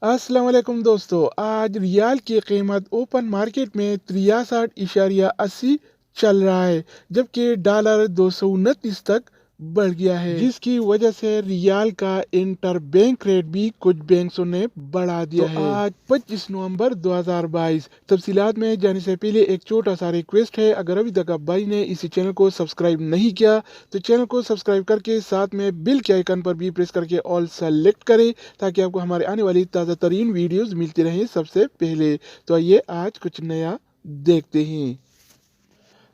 अस्सलाम वालेकुम दोस्तों, आज रियाल की कीमत ओपन मार्केट में 63.80 चल रहा है, जबकि डॉलर 229 तक बढ़ गया है, जिसकी वजह से रियाल का इंटर बैंक रेट भी कुछ बैंकों ने बढ़ा दिया है। आज 25 नवंबर 2022। तफसीलात में जाने से पहले एक छोटा सा रिक्वेस्ट है, अगर अभी तक आप भाई ने इसी चैनल को सब्सक्राइब नहीं किया तो चैनल को सब्सक्राइब करके साथ में बिल के आइकन पर भी प्रेस करके ऑल सेलेक्ट करें, ताकि आपको हमारे आने वाली ताज़ा तरीन वीडियोस मिलती रहें सबसे पहले। तो आइए आज कुछ नया देखते हैं।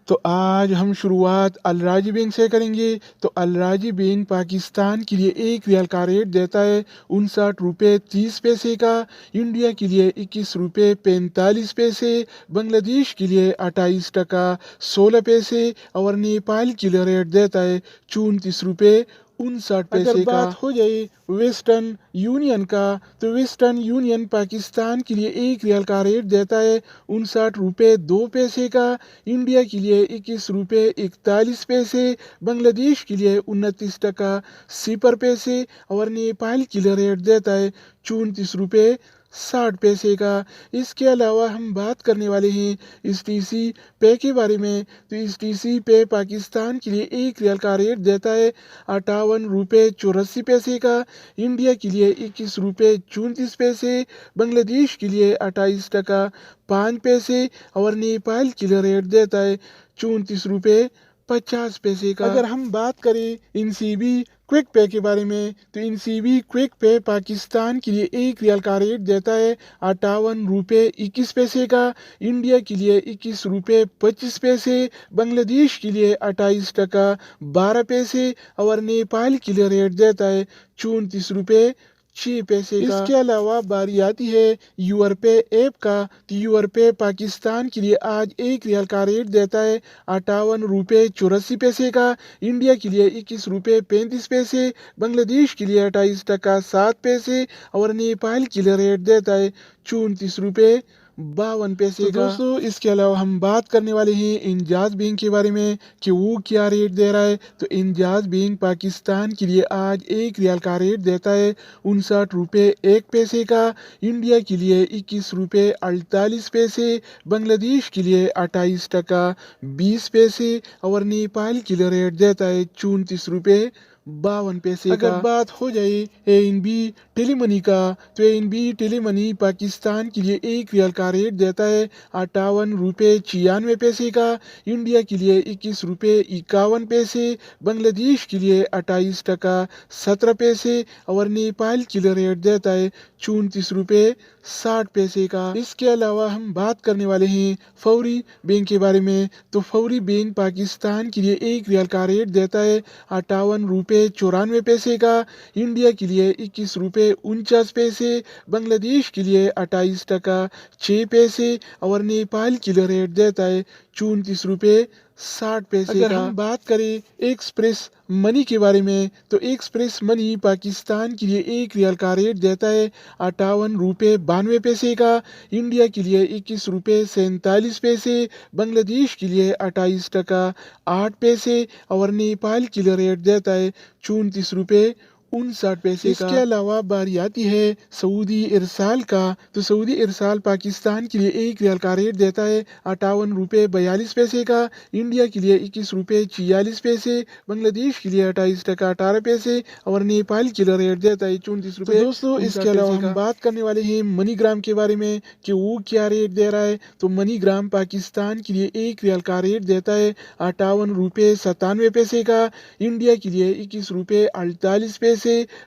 तो आज हम शुरुआत अल राजी बैंक से करेंगे। तो अल राजी बैंक पाकिस्तान के लिए एक रियाल का रेट देता है 59 रुपये 30 पैसे का, इंडिया के लिए 21 रुपये 45 पैसे, बांग्लादेश के लिए 28 टका 16 पैसे और नेपाल के लिए रेट देता है 34 रुपये 59 पैसे का। बात हो जाए वेस्टर्न यूनियन का, तो वेस्टर्न यूनियन पाकिस्तान के लिए एक रियाल का रेट देता है 59 रुपये 2 पैसे का, इंडिया के लिए 21 रुपये 41 पैसे, बांग्लादेश के लिए 29 टका 0 पैसे और नेपाल के लिए रेट देता है 34 रुपये 60 पैसे का। इसके अलावा हम बात करने वाले हैं इस टीसी पे के बारे में। तो इस टीसी पे पाकिस्तान के लिए एक रियाल का रेट देता है 58 रुपये 84 पैसे का, इंडिया के लिए 21 रुपये 34 पैसे, बांग्लादेश के लिए 28 टका 5 पैसे और नेपाल के लिए रेट देता है 34 रुपये 50 पैसे का। अगर हम बात करें इनसीबी क्विक पे के बारे में, तो इनसीबी क्विक पे पाकिस्तान के लिए एक रियाल का रेट देता है 58 रुपये 21 पैसे का, इंडिया के लिए 21 रुपये 25 पैसे, बांग्लादेश के लिए 28 टका 12 पैसे और नेपाल के लिए रेट देता है 34 रुपये 6 पैसे का। इसके अलावा बारी आती है यूरपे ऐप का। तो यूरपे पाकिस्तान के लिए आज एक रियाल का रेट देता है 58 रुपये 84 पैसे का, इंडिया के लिए 21 रुपये 35 पैसे, बांग्लादेश के लिए 28 टका 7 पैसे और नेपाल के लिए रेट देता है 34 रुपये 52 पैसे का। दोस्तों इसके अलावा हम बात करने वाले हैं इंजाज बैंक के बारे में कि वो क्या रेट दे रहा है। तो इंजाज बैंक पाकिस्तान के लिए आज एक रियाल का रेट देता है 59 रुपये 1 पैसे का, इंडिया के लिए 21 रुपये 48 पैसे, बांग्लादेश के लिए 28 टका 20 पैसे और नेपाल के लिए रेट देता है 34 रुपये 52 पैसे का। अगर बात हो जाए एएनबी टेलीमनी का, तो एएनबी टेलीमनी पाकिस्तान के लिए एक रियाल का रेट देता है 58 रुपये 96 पैसे का, इंडिया के लिए 21 रुपये 51 पैसे, बांग्लादेश के लिए 28 टका 17 पैसे और नेपाल के लिए रेट देता है 34 रुपये 60 पैसे का। इसके अलावा हम बात करने वाले हैं फौरी बैंक के बारे में। तो फौरी बैंक पाकिस्तान के लिए एक रियाल का रेट देता है 58 रुपये 94 पैसे का, इंडिया के लिए 21 रुपये 49 पैसे, बांग्लादेश के लिए 28 टका 6 पैसे और नेपाल के लिए रेट देता है 34 रुपये 60 पैसे का। अगर हम बात करें एक्सप्रेस मनी के बारे में, तो एक्सप्रेस मनी पाकिस्तान के लिए एक रियाल का रेट देता है 58 रुपये 92 पैसे का, इंडिया के लिए 21 रुपये 47 पैसे, बांग्लादेश के लिए 28 टका 8 पैसे और नेपाल के लिए रेट देता है 34 रुपये 59 पैसे का। इसके अलावा बारी आती है सऊदी इरसाल का। तो सऊदी इरसाल पाकिस्तान के लिए एक रियाल का रेट देता है 58 रुपये 42 पैसे का, इंडिया के लिए 21 रुपये 44 पैसे, बांग्लादेश के लिए 28 टका 18 पैसे और नेपाल के लिए रेट देता है 34 रुपये। दोस्तों इसके अलावा हम बात करने वाले हैं मनीग्राम के बारे में कि वो क्या रेट दे रहा है। तो मनीग्राम पाकिस्तान के लिए एक रियाल का रेट देता है 58 रुपये 97 पैसे का, इंडिया के लिए 21 रुपये 48 पैसे,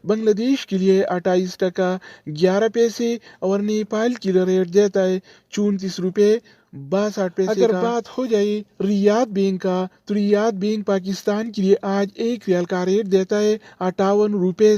बांग्लादेश के लिए 28 टका 11 पैसे और नेपाल के लिए रेट देता है 34 रुपये 62 पैसे अगर का। बात हो जाए रियाद बैंक का, तो रियाद बैंक पाकिस्तान के लिए आज एक रियाल का रेट देता है 58 रुपये